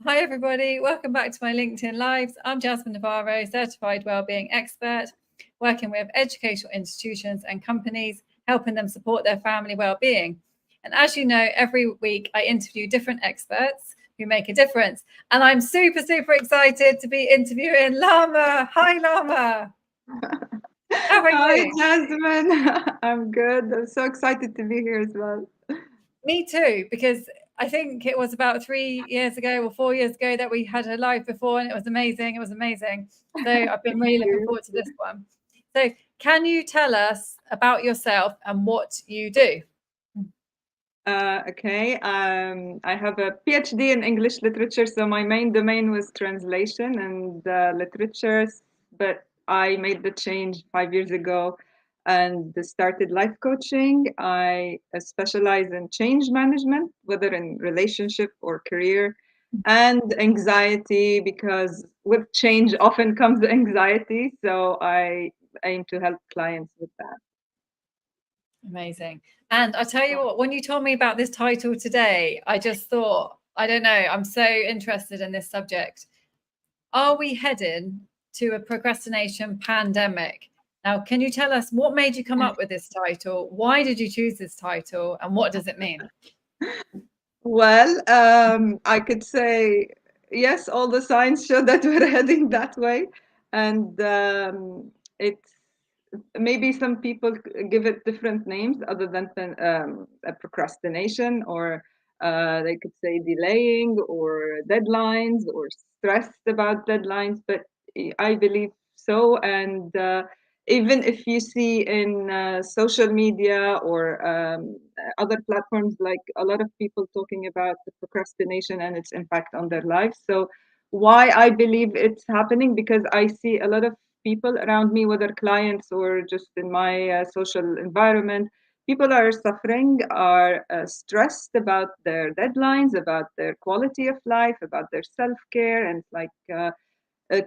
Hi everybody, welcome back to my LinkedIn Lives. I'm Jasmine Navarro, Certified Wellbeing Expert, working with educational institutions and companies, helping them support their family wellbeing. And as you know, every week I interview different experts who make a difference. And I'm super excited to be interviewing Lama. Hi Lama. How are Hi, you? Jasmine. I'm good. I'm so excited to be here as well. Me too, because I think it was about 3 years ago or 4 years ago that we had a live before, and it was amazing. It was amazing. So I've been really looking forward to this one. So, can you tell us about yourself and what you do? Okay. I have a PhD in English literature, so my main domain was translation and literature. But I made the change 5 years ago and started life coaching. I specialize in change management, whether in relationship or career, and anxiety, because with change often comes anxiety. So I aim to help clients with that. Amazing. And I tell you what, when you told me about this title today, I just thought, I don't know, I'm so interested in this subject. Are we heading to a procrastination pandemic? Now, can you tell us what made you come up with this title? Why did you choose this title? And what does it mean? Well, I could say yes, all the signs show that we're heading that way. And it's maybe some people give it different names other than a procrastination, or they could say delaying or deadlines or stressed about deadlines. But I believe so. And even if you see in social media or other platforms, like a lot of people talking about the procrastination and its impact on their lives. So why I believe it's happening, because I see a lot of people around me, whether clients or just in my social environment, people are suffering, are stressed about their deadlines, about their quality of life, about their self-care, and like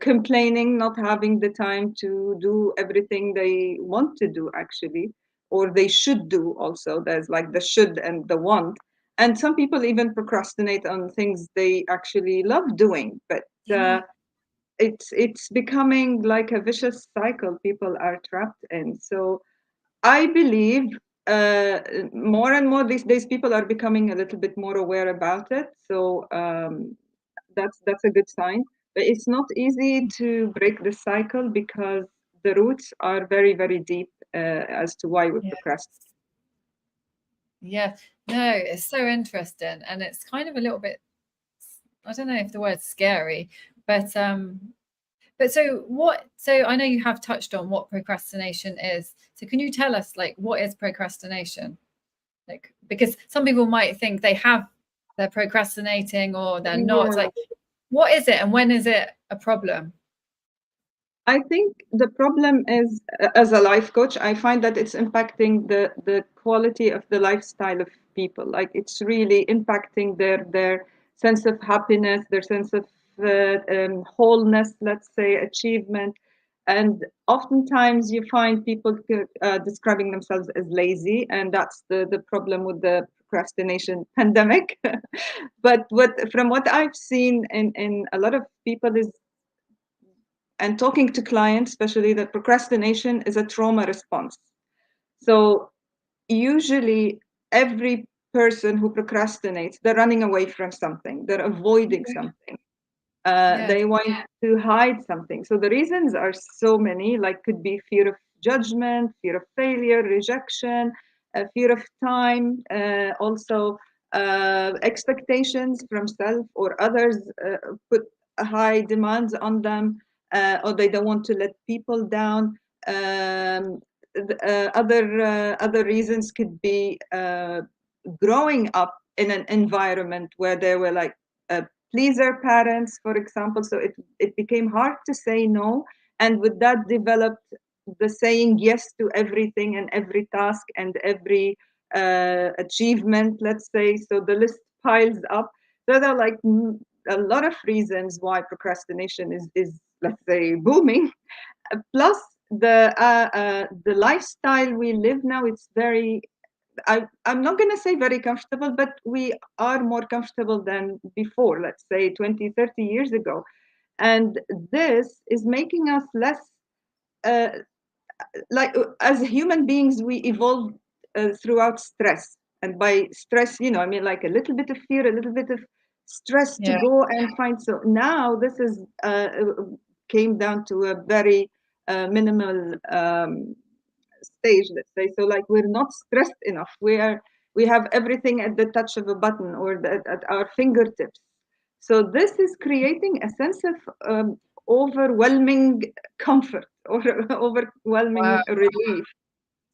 complaining, not having the time to do everything they want to do, actually, or they should do also. There's like the should and the want. And some people even procrastinate on things they actually love doing. But Yeah. it's becoming like a vicious cycle people are trapped in. So I believe uh, more and more these days people are becoming a little bit more aware about it. So that's a good sign. But it's not easy to break the cycle because the roots are very deep as to why we Yeah. procrastinate. Yeah. No, it's so interesting. And it's kind of a little bit, I don't know if the word's scary, but so I know you have touched on what procrastination is. So can you tell us like what is procrastination? Like because some people might think they're procrastinating or they're not. Yeah. Like what is it and when is it a problem? I think the problem is, as a life coach, I find that it's impacting the quality of the lifestyle of people. Like it's really impacting their sense of happiness, their sense of wholeness, let's say, achievement. And oftentimes you find people describing themselves as lazy, and that's the problem with the procrastination pandemic. But from what I've seen in a lot of people is, and talking to clients, especially, that procrastination is a trauma response. So usually every person who procrastinates, they're running away from something, they're avoiding something, Yes. they want to hide something. So the reasons are so many, like could be fear of judgment, fear of failure, rejection, fear of time, also expectations from self or others put high demands on them, or they don't want to let people down. Other reasons could be growing up in an environment where they were like pleaser parents, for example. So it became hard to say no. And with that developed the saying yes to everything and every task and every achievement, let's say. So the list piles up. So there are like a lot of reasons why procrastination is let's say booming. Plus the lifestyle we live now, it's very I'm not going to say very comfortable, but we are more comfortable than before, let's say 20, 30 years ago. And this is making us less, uh, as human beings, we evolved throughout stress. And by stress, I mean, like a little bit of fear, a little bit of stress to Yeah. go and find. So now this is came down to a very minimal stage, let's say. So like we're not stressed enough. We have everything at the touch of a button or at our fingertips. So this is creating a sense of overwhelming comfort or Wow. overwhelming relief.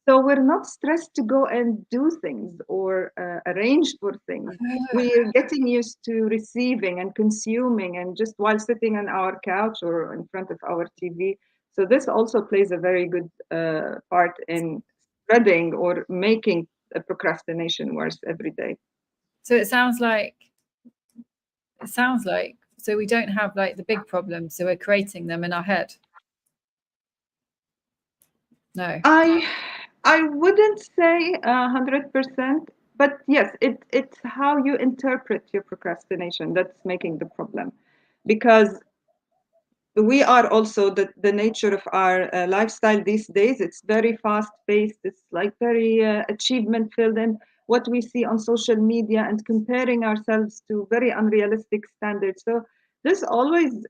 So we're not stressed to go and do things or arrange for things. We're getting used to receiving and consuming, and just while sitting on our couch or in front of our TV. So this also plays a very good part in spreading or making procrastination worse every day. So it sounds like so we don't have like the big problems, so we're creating them in our head. No. I I wouldn't say 100%, but yes, it's how you interpret your procrastination that's making the problem, because we are also the nature of our lifestyle these days. It's very fast paced. It's like very achievement filled, and what we see on social media and comparing ourselves to very unrealistic standards. So this always,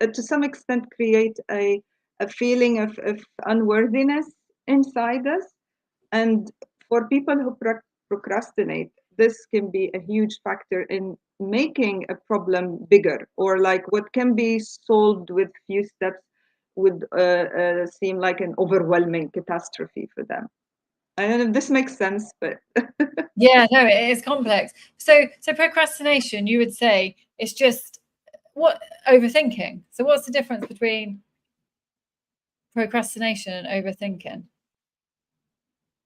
to some extent, create a feeling of unworthiness inside us. And for people who procrastinate, this can be a huge factor in making a problem bigger, or like what can be solved with few steps would seem like an overwhelming catastrophe for them. I don't know if this makes sense, but Yeah, no, it is complex. So procrastination, you would say, it's just what overthinking. So what's the difference between procrastination and overthinking?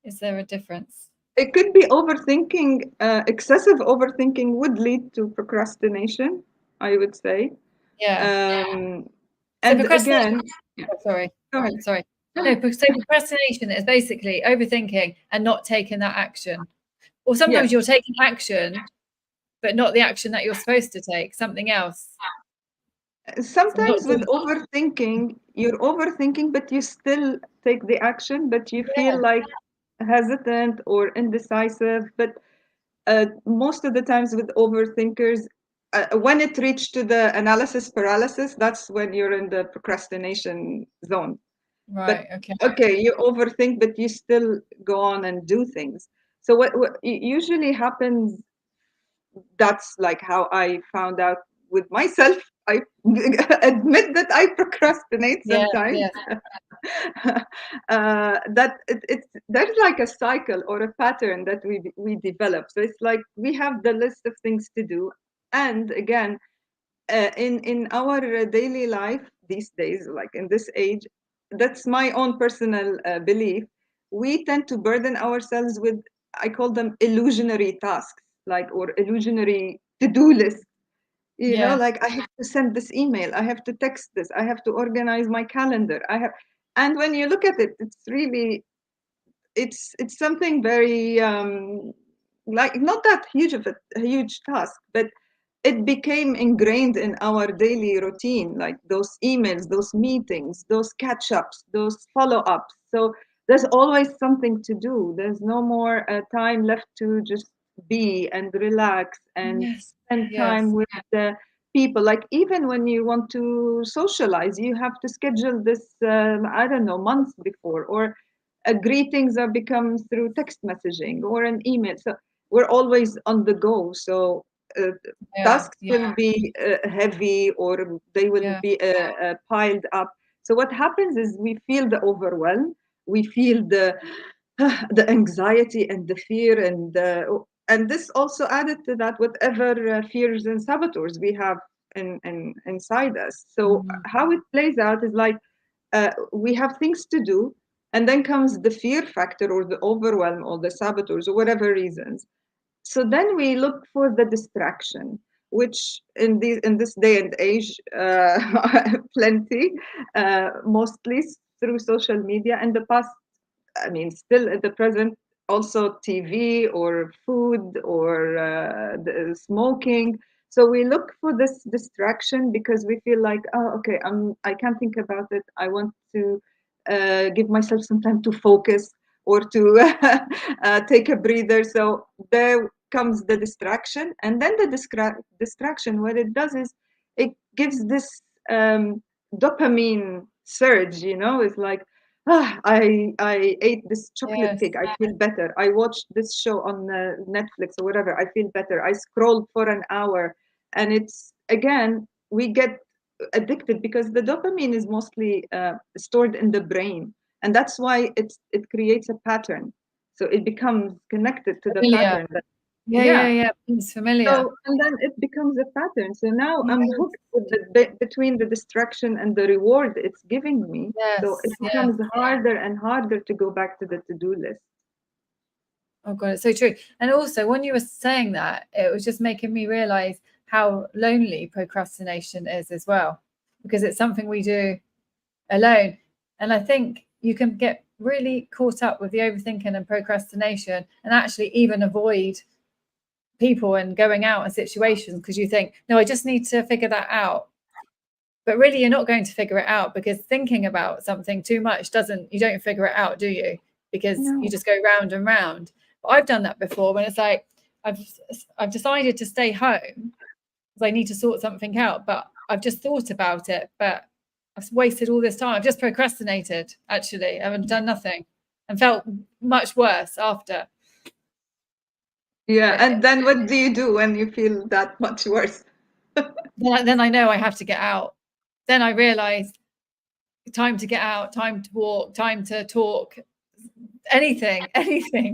Is there a difference? it could be overthinking. Excessive overthinking would lead to procrastination, I would say. Yeah. Um, So and procrastination, again, yeah, oh, sorry. go ahead. Sorry. No, so procrastination is basically overthinking and not taking that action. Or sometimes Yes. you're taking action, but not the action that you're supposed to take, something else. So not Sometimes with doing, overthinking, you're overthinking, but you still take the action, but you yeah, feel like hesitant or indecisive. But most of the times with overthinkers, when it reaches to the analysis paralysis, that's when you're in the procrastination zone. But right, okay. okay, you overthink, but you still go on and do things. So what usually happens, that's like how I found out with myself. I admit that I procrastinate Yeah, sometimes. yeah, That it's there's like a cycle or a pattern that we develop. So it's like we have the list of things to do, and again, in our daily life these days, like in this age, that's my own personal belief. We tend to burden ourselves with, I call them illusionary tasks, like, or illusionary to-do lists. yeah, Like I have to send this email, I have to text this, I have to organize my calendar, I have. And when you look at it, it's really, it's something very like not that huge of a huge task, but it became ingrained in our daily routine, like those emails, those meetings, those catch ups, those follow ups. So there's always something to do. There's no more time left to just be and relax and yes, spend time yes, with the people. Like even when you want to socialize, you have to schedule this, I don't know, months before, or greetings are become through text messaging or an email. So we're always on the go. So uh, yeah, tasks yeah, will be heavy, or they will yeah, be piled up. So what happens is we feel the overwhelm, we feel the the anxiety and the fear, and this also added to that whatever fears and saboteurs we have inside us. So mhm, how it plays out is like we have things to do, and then comes the fear factor or the overwhelm or the saboteurs or whatever reasons. So then we look for the distraction, which in this day and age, plenty, mostly through social media. And the past, I mean, still at the present, also TV or food or smoking. So we look for this distraction because we feel like, oh, okay, I can't think about it. I want to give myself some time to focus or to take a breather. So there comes the distraction, and then the distraction. What it does is it gives this dopamine surge. It's like, I ate this chocolate Yes. cake. I feel better. I watched this show on Netflix or whatever. I feel better. I scrolled for an hour, and it's again we get addicted because the dopamine is mostly stored in the brain, and that's why it creates a pattern. So it becomes connected to the Familiar. pattern. That, Yeah, yeah, yeah. yeah. It's familiar. So and then it becomes a pattern. So now I'm Yes, hooked with between the distraction and the reward it's giving me. So it yes, yes. becomes harder and harder to go back to the to-do list. Oh God, it's so true. And also, when you were saying that, it was just making me realize how lonely procrastination is as well, because it's something we do alone. And I think you can get really caught up with the overthinking and procrastination and actually even avoid people and going out and situations because you think, no, I just need to figure that out. But really, you're not going to figure it out because thinking about something too much you don't figure it out, do you? Because you No. just go round and round. But I've done that before when it's like, I've, I've decided to stay home because I need to sort something out, but I've just thought about it, but I've wasted all this time. I've just procrastinated, actually. I haven't done nothing and felt much worse after. Yeah, But and then what do you do when you feel that much worse? then I know I have to get out. Then I realize time to get out, time to walk, time to talk, anything,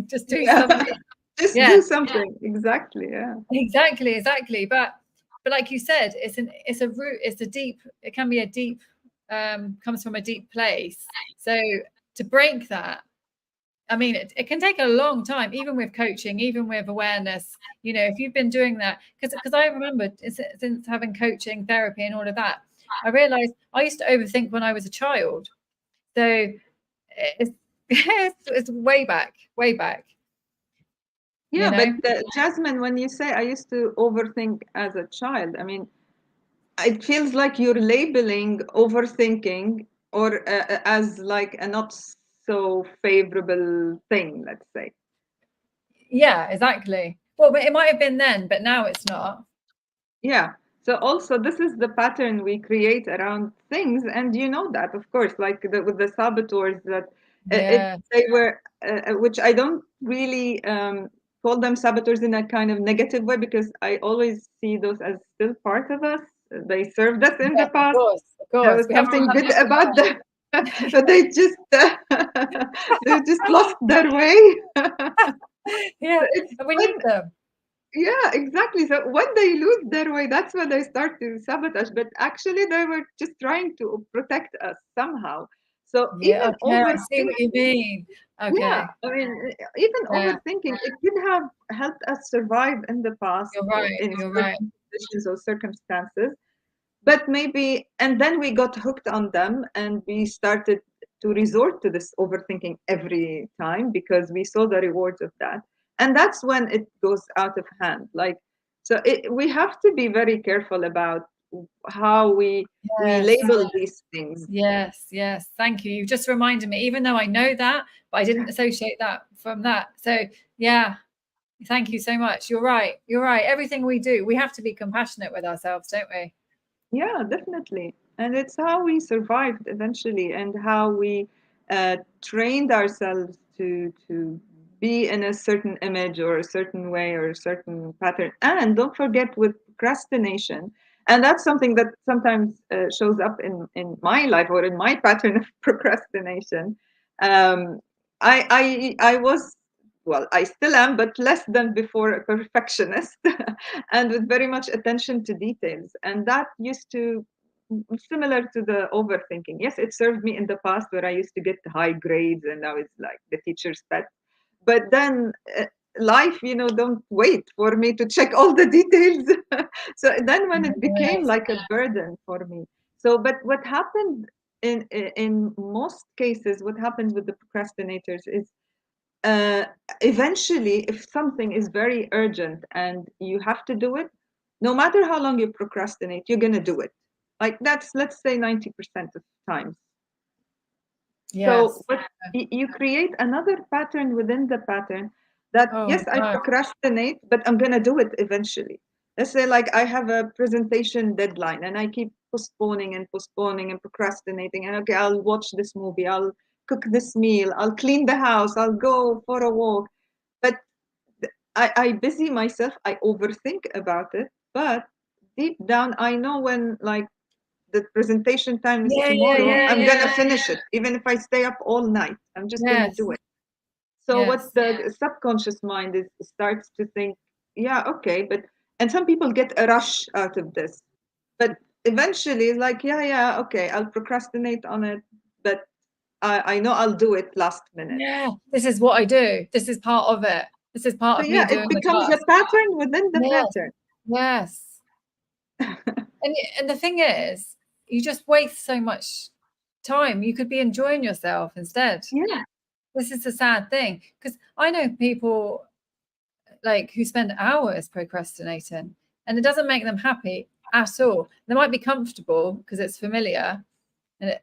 just do Yeah, something. just Yeah, do something. Exactly. Yeah. exactly. But like you said, it's a root, it's a deep, it can be a deep, comes from a deep place. So to break that, I mean, it can take a long time, even with coaching, even with awareness. If you've been doing that, because I remember since having coaching, therapy, and all of that, I realized I used to overthink when I was a child. So it's it's way back, way back. You Yeah, but know. Jasmine, when you say I used to overthink as a child, I mean, it feels like you're labeling overthinking or as like a not so favorable thing, let's say. Yeah, exactly. Well, it might have been then, but now it's not. Yeah. So also this is the pattern we create around things, and you know that, of course, like with the saboteurs that it Yeah. they were, which I don't really call them saboteurs in a kind of negative way because I always see those as still part of us. They served us in the Yes, of past. course, of There course. was We have to something have good them as about well. them, but they just they just lost their way. Yeah, It's and we when need them. yeah, exactly. So when they lose their way, that's when they start to sabotage. But actually, they were just trying to protect us somehow. So Yeah, even okay, I see what you overthinking, mean. yeah, Okay, I mean, even yeah, overthinking, it could have helped us survive in the past you're or right, in you're right. certain conditions or circumstances. But maybe, and then we got hooked on them and we started to resort to this overthinking every time because we saw the rewards of that. And that's when it goes out of hand. Like, so we have to be very careful about how we Yes, label these things. yes, yes. Thank you. You've just reminded me, even though I know that, but I didn't associate that from that. So, yeah, thank you so much. You're right. You're right. Everything we do, we have to be compassionate with ourselves, don't we? Yeah, definitely. And it's how we survived eventually and how we trained ourselves to be in a certain image or a certain way or a certain pattern. And don't forget with procrastination, and that's something that sometimes shows up in my life or in my pattern of procrastination. Um, I was, well, I still am, but less than before, a perfectionist and with very much attention to details. And that used to, similar to the overthinking. Yes, it served me in the past where I used to get high grades and I was like the teacher's pet. But then life, don't wait for me to check all the details. So then when it became Yes. like a burden for me. So, but what happened in most cases, what happens with the procrastinators is uh, eventually, if something is very urgent and you have to do it, no matter how long you procrastinate, you're going to do it. Like that's, let's say, 90% of times. So Yes. what you create another pattern within the pattern, that Oh yes, I no. procrastinate, but I'm gonna do it eventually. Let's say like I have a presentation deadline and I keep postponing and postponing and procrastinating. And okay, I'll watch this movie, I'll cook this meal, I'll clean the house, I'll go for a walk. But I busy myself, I overthink about it, but deep down I know when like the presentation time is Yeah, yeah, tomorrow, yeah, I'm yeah. gonna finish it. Even if I stay up all night, I'm just gonna Yes. do it. So what Yes. the subconscious mind is starts to think, yeah, okay, but and some people get a rush out of this. But eventually it's like, yeah, okay, I'll procrastinate on it, but I know I'll do it last minute. Yeah. This is what I do. This is part of it. This is part So of me yeah, it doing the becomes a task. pattern within the Yes. pattern. Yes. And the thing is, you just waste so much time. You could be enjoying yourself instead. Yeah. This is the sad thing, because I know people like who spend hours procrastinating, and it doesn't make them happy at all. They might be comfortable because it's familiar, and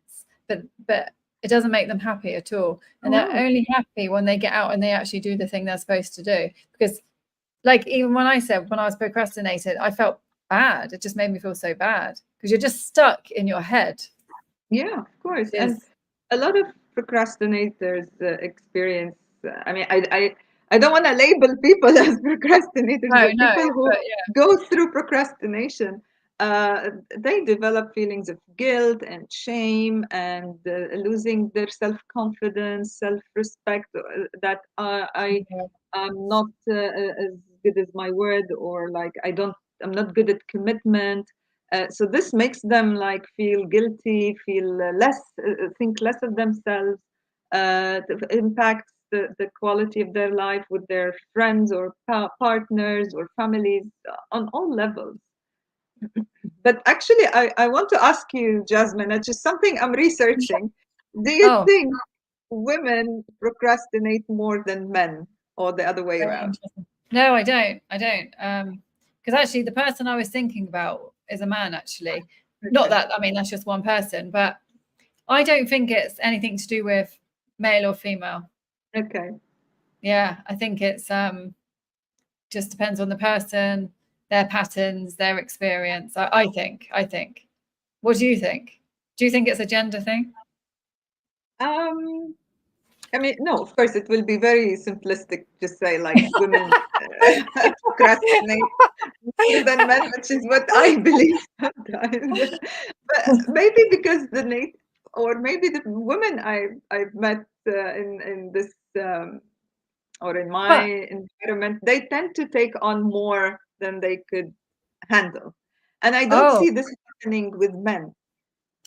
but it doesn't make them happy at all. And they're No. only happy when they get out and they actually do the thing they're supposed to do. Because like even when I said when I was procrastinating, I felt bad. It just made me feel so bad because you're just stuck in your head. Yeah, of course. Which And is a lot of procrastinators experience, I mean, I don't want to label people as procrastinators, no, but no, people who but yeah, go through procrastination, they develop feelings of guilt and shame and losing their self-confidence, self-respect, that I yeah. am not as good as my word, or like I'm not good at commitment. So this makes them like feel guilty, feel think less of themselves. Impacts the quality of their life with their friends or partners or families on all levels. But actually, I want to ask you, Jasmine, it's just something I'm researching. Do you Oh, think women procrastinate more than men, or the other way very around? interesting. No, I don't. I don't. Because actually, the person I was thinking about is a man. Actually, not Okay. that I mean that's just one person, but I don't think it's anything to do with male or female. Okay. Yeah, I think it's just depends on the person, their patterns, their experience. I think. I think. What do you think? Do you think it's a gender thing? Um, I mean, no, of course, it will be very simplistic to say like women procrastinate more than men, which is what I believe sometimes. But maybe because the Nate, or maybe the women I've met in this or in my But environment, they tend to take on more than they could handle, and I don't oh, see this happening with men.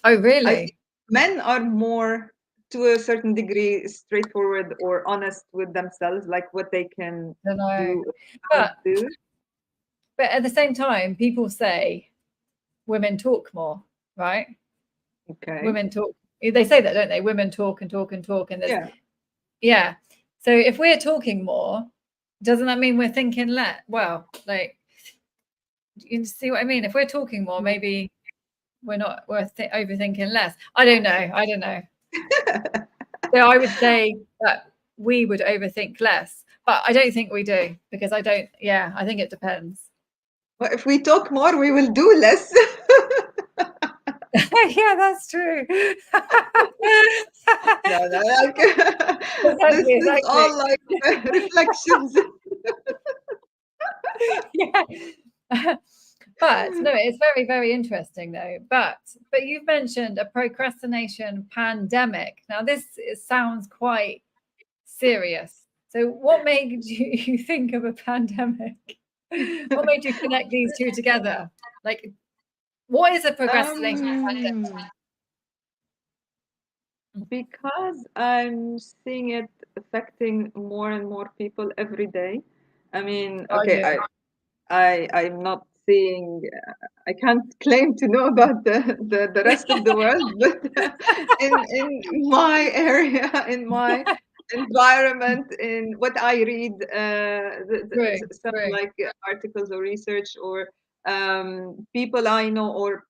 oh, I think really? men are more, to a certain degree, straightforward or honest with themselves, like what they can I don't know. do or cannot But do. at the same time, people say women talk more, right? Okay. Women talk. They say that, don't they? Women talk and talk and talk, and there's Yeah. yeah. So if we're talking more, doesn't that mean we're thinking less? Well, like you see what I mean? If we're talking more, maybe we're overthinking less. I don't know. I don't know. So I would say that we would overthink less, but I don't think we do because I don't. Yeah, I think it depends. Well, if we talk more, we will do less. Yeah, that's true. No, no, like, this Exactly, is exactly. all like reflections. Yeah. But no, it's very, very interesting though. But you've mentioned a procrastination pandemic. Now sounds quite serious. So what made you think of a pandemic? What made you connect these two together? Like, what is a procrastination pandemic? Um, because I'm seeing it affecting more and more people every day. I mean, Are okay, you? I'm not seeing. I can't claim to know about the rest of the world, but in my area, in my environment, in what I read, True, some true. like articles or research, or people I know, or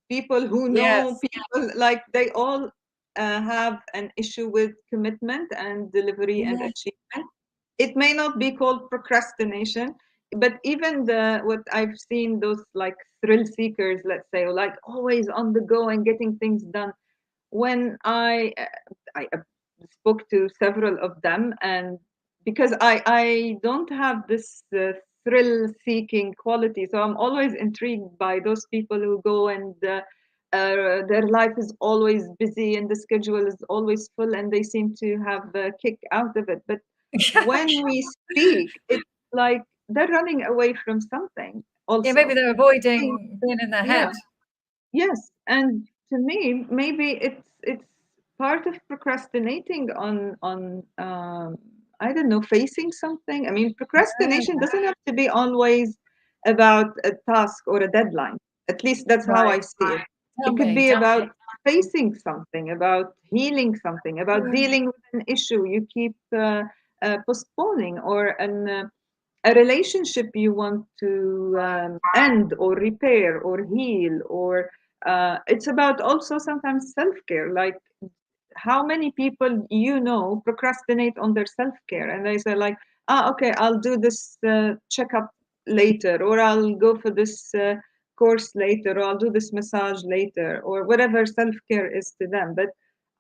people who know Yes. people, like they all have an issue with commitment and delivery and Yeah. achievement. It may not be called procrastination, but even the what I've seen, those like thrill seekers, let's say, or like always on the go and getting things done. When I spoke to several of them, and because I don't have this thrill seeking quality, so I'm always intrigued by those people who go and their life is always busy and the schedule is always full, and they seem to have a kick out of it. But when we speak, it's like they're running away from something Yeah, maybe also. they're avoiding being in their Yeah. head. Yes, and to me, maybe it's part of procrastinating on I don't know, facing something. I mean, procrastination Ah, doesn't have to be always about a task or a deadline. At least that's how right. I see it. Tell It could me, be tell about me. facing something, about healing something, about Yeah. dealing with an issue you keep postponing, or a relationship you want to end or repair or heal, or it's about also sometimes self-care. Like, how many people procrastinate on their self-care, and they say like, okay, I'll do this checkup later, or I'll go for this course later, or I'll do this massage later, or whatever self-care is to them. But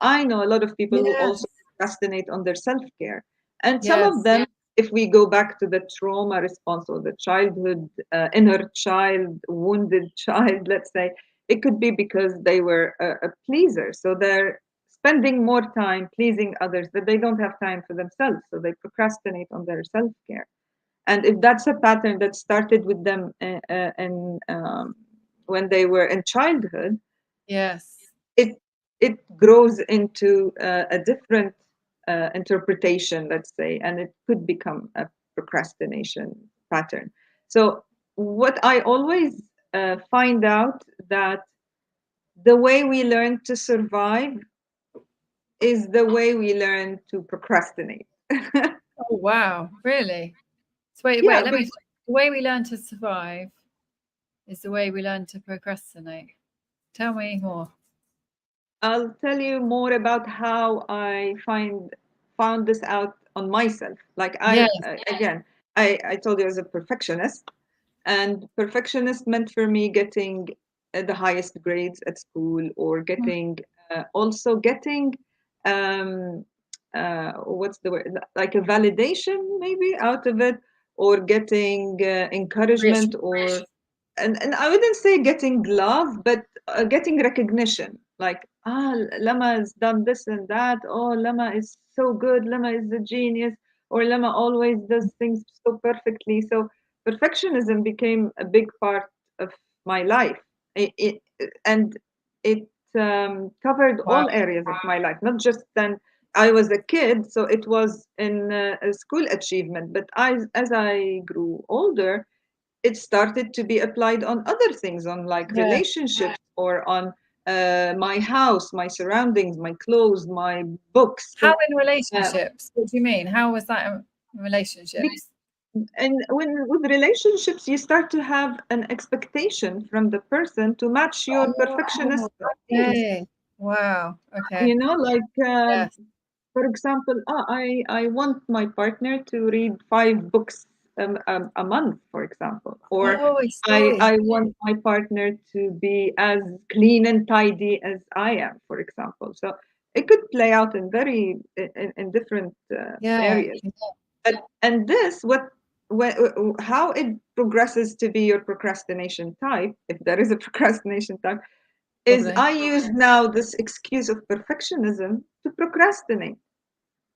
I know a lot of people who Yes. also procrastinate on their self-care, and some of Yes. them, if we go back to the trauma response, or the childhood inner child, wounded child, let's say, it could be because they were a pleaser, so they're spending more time pleasing others, that they don't have time for themselves, so they procrastinate on their self-care. And if that's a pattern that started with them when they were in childhood, Yes. it it grows into a different interpretation, let's say, and it could become a procrastination pattern. So what I always find out, that the way we learn to survive is the way we learn to procrastinate. Oh, wow. Really? So wait, Yeah, let but me. The way we learn to survive is the way we learn to procrastinate. Tell me more. I'll tell you more about how I found this out on myself. Like, Yes. again, I told you I was a perfectionist, and perfectionist meant for me getting the highest grades at school, or getting also getting um, what's the word, like a validation maybe out of it, or getting encouragement, or Reassurance. and I wouldn't say getting love, but getting recognition. Like, Lama has done this and that. Oh, Lama is so good. Lama is a genius. Or Lama always does things so perfectly. So perfectionism became a big part of my life. And it covered Wow. all areas of my life, not just then. I was a kid, so it was in a school achievement. But as I grew older, it started to be applied on other things, on like Yeah. relationships, or on my house, my surroundings, my clothes, my books. How So in uh, relationships? What do you mean? How was that in be- relationships? and when with relationships, you start to have an expectation from the person to match your perfectionist Oh, ideals. okay. Wow. Okay. Like, Yes. for example, I want my partner to read 5 books a month, for example, or Oh, I I see. want my partner to be as clean and tidy as I am, for example. So it could play out in in different Yeah. areas. And this, how it progresses to be your procrastination type, if there is a procrastination type, is Probably. I use now this excuse of perfectionism to procrastinate.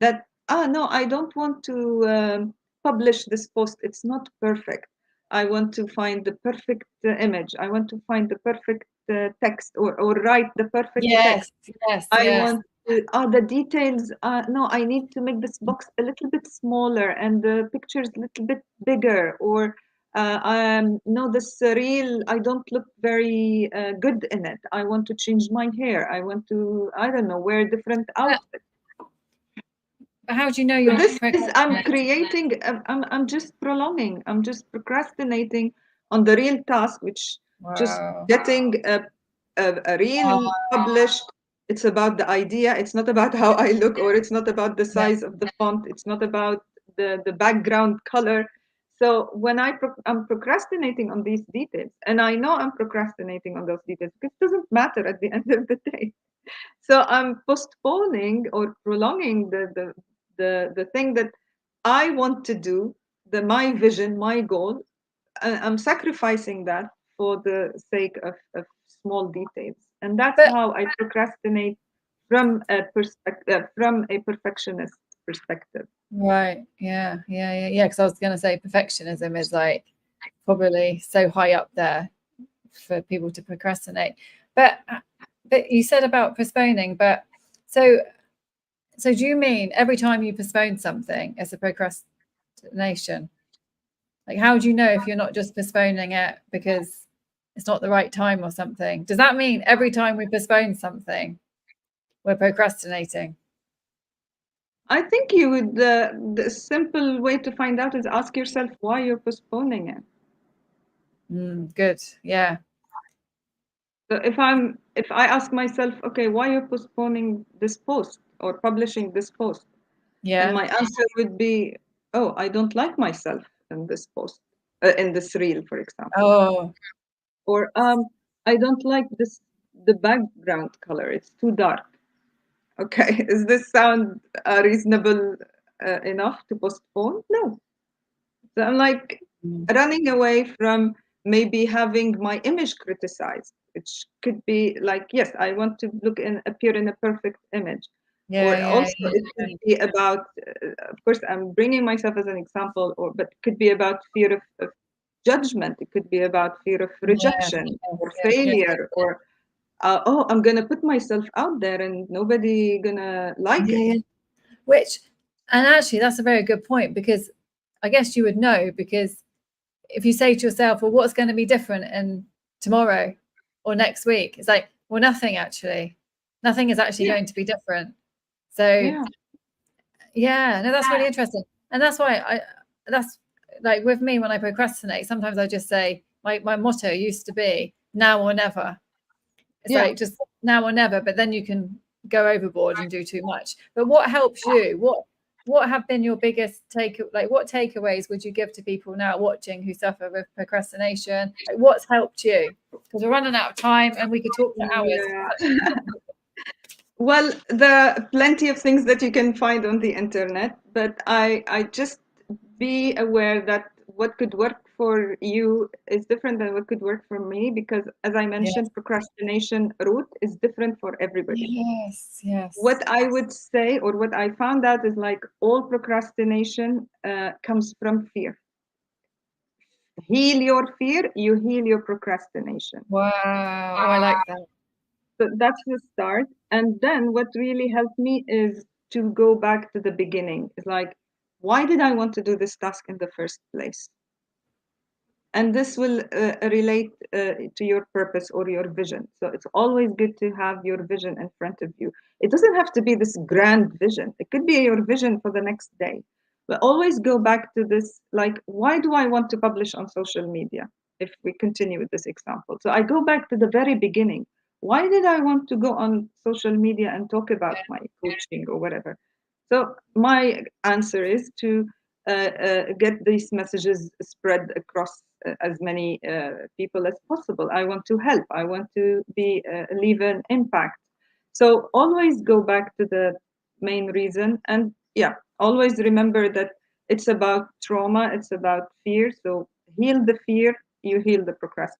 That, no, I don't want to publish this post, it's not perfect. I want to find the perfect image, I want to find the perfect text, or write the perfect Yes. text. Yes. I Yes. want the details. No, I need to make this box a little bit smaller and the pictures a little bit bigger. Or no, this reel, I don't look very good in it. I want to change my hair. I want to, I don't know, wear different But outfits. how do you know you're This is I'm procrastinating? creating. I'm just prolonging. I'm just procrastinating on the real task, which just Wow. getting a reel published. It's about the idea. It's not about how I look, or it's not about the Yeah. size of the font. It's not about the background color. So when I'm procrastinating on these details, and I know I'm procrastinating on those details because it doesn't matter at the end of the day. So I'm postponing or prolonging the thing that I want to do, my vision, my goal. I'm sacrificing that for the sake of small details, and that's But how I procrastinate from a perspective, from a perfectionist perspective. right, yeah. Because I was going to say perfectionism is like probably so high up there for people to procrastinate. But but you said about postponing. But so so do you mean every time you postpone something, it's a procrastination? Like, how do you know if you're not just postponing it because it's not the right time or something? Does that mean every time we postpone something, we're procrastinating? I think the simple way to find out is ask yourself why you're postponing it. Good. Yeah. So if I ask myself, okay, why you're postponing this post or publishing this post, and Yeah. my answer would be, oh, I don't like myself in this post, in this reel, for example, Oh, or I don't like the background color. It's too dark. Okay, does this sound reasonable enough to postpone? No. So I'm like running away from maybe having my image criticized, which could be like, yes, I want to appear in a perfect image. Or yeah. also it could be about, of course, I'm bringing myself as an example, but it could be about fear of judgment. It could be about fear of Yes, rejection or yes. failure, or oh, I'm gonna put myself out there and nobody gonna like it. Yeah. Which, and actually, that's a very good point because I guess you would know because if you say to yourself, well, what's going to be different in tomorrow or next week? It's like, well, nothing actually. Nothing is actually Yeah, going to be different. So, yeah, yeah, no, that's really interesting. And that's why that's like with me when I procrastinate, sometimes I just say, my motto used to be now or never. It's yeah. like just now or never, but then you can go overboard and do too much. But what helps you? What have been your biggest what takeaways would you give to people now watching who suffer with procrastination? Like what's helped you? Because we're running out of time and we could talk for hours. Yeah. Well, there are plenty of things that you can find on the internet, but I just be aware that what could work for you is different than what could work for me because, as I Yes, mentioned, procrastination route is different for everybody. yes, yes. What I would say, or what I found out, is like all procrastination comes from fear. Heal your fear, you heal your procrastination. Wow. Oh, I like that. So that's the start. And then what really helped me is to go back to the beginning. It's like, why did I want to do this task in the first place? And this will relate to your purpose or your vision. So it's always good to have your vision in front of you. It doesn't have to be this grand vision, it could be your vision for the next day. But always go back to this, like, why do I want to publish on social media? If we continue with this example. So I go back to the very beginning. Why did I want to go on social media and talk about my coaching or whatever? So my answer is to get these messages spread across as many people as possible. I want to help. I want to leave an impact. So always go back to the main reason, and yeah, always remember that it's about trauma. It's about fear. So heal the fear. You heal the procrastination.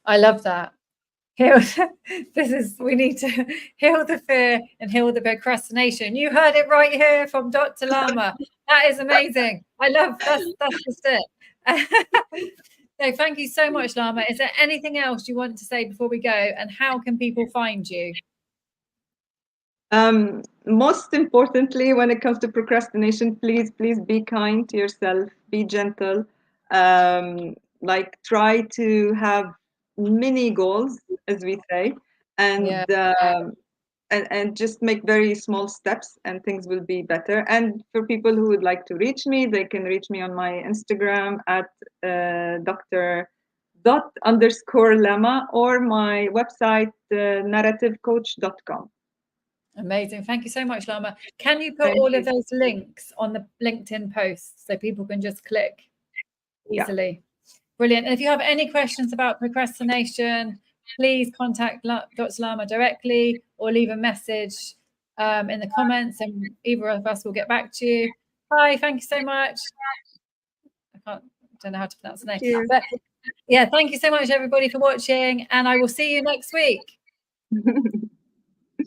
I love that. Heal. This is we need to heal the fear and heal the procrastination. You heard it right here from Dr. Lama. That is amazing. I love that's just it. So thank you so much, Lama. Is there anything else you want to say before we go? And how can people find you? Most importantly, when it comes to procrastination, please be kind to yourself, be gentle. Like try to have mini goals, as we say, Yeah. and and just make very small steps, and things will be better. And for people who would like to reach me, they can reach me on my Instagram at dr._Lama, or my website narrativecoach.com. Amazing. Thank you so much, Lama. Can you put all of those links on the LinkedIn posts so people can just click easily? Yeah. Brilliant. And if you have any questions about procrastination, please contact Dr. Lama directly or leave a message in the comments, and either of us will get back to you. Hi, thank you so much. Don't know how to pronounce the name. But yeah, thank you so much, everybody, for watching, and I will see you next week.